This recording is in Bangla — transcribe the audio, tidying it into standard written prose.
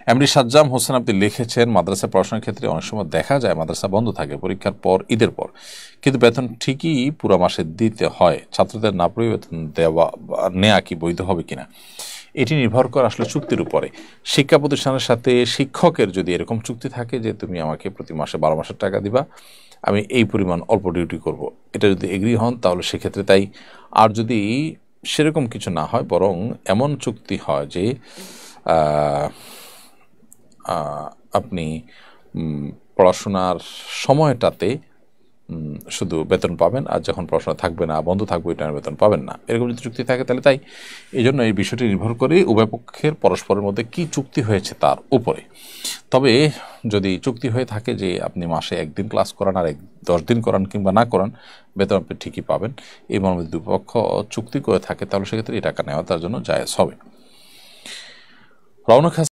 এমডি সাজ্জাম হোসেন আপনি লিখেছেন, মাদ্রাসায় পড়াশোনার ক্ষেত্রে অনেক সময় দেখা যায় মাদ্রাসা বন্ধ থাকে পরীক্ষার পর, ঈদের পর, কিন্তু বেতন ঠিকই পুরো মাসে দিতে হয়। ছাত্রদের না পড়ে বেতন নেওয়া কি বৈধ হবে কিনা? এটি নির্ভর করে আসলে চুক্তির উপরে। শিক্ষা প্রতিষ্ঠানের সাথে শিক্ষকের যদি এরকম চুক্তি থাকে যে তুমি আমাকে প্রতি মাসে 12 মাসের টাকা দিবা, আমি এই পরিমাণ অল্প ডিউটি করব, এটা যদি এগ্রি হন তাহলে সেক্ষেত্রে তাই। আর যদি সেরকম কিছু না হয়, বরং এমন চুক্তি হয় যে আপনি পড়াশোনার সময়টাতে শুধু বেতন পাবেন, আর যখন পড়াশোনা থাকবে না, বন্ধ থাকবে, ওই টাইমে বেতন পাবেন না, এরকম যদি চুক্তি থাকে তাহলে তাই। এই জন্য এই বিষয়টি নির্ভর করে উভয় পক্ষের পরস্পরের মধ্যে কি চুক্তি হয়েছে তার উপরে। তবে যদি চুক্তি হয়ে থাকে যে আপনি মাসে 1 দিন ক্লাস করান আর 10 দিন করান কিংবা না করান, বেতন আপনি ঠিকই পাবেন, এই মর্মে দুপক্ষ চুক্তি করে থাকে, তাহলে সেক্ষেত্রে এই টাকা নেওয়া তার জন্য জায়েজ হবে। রওনক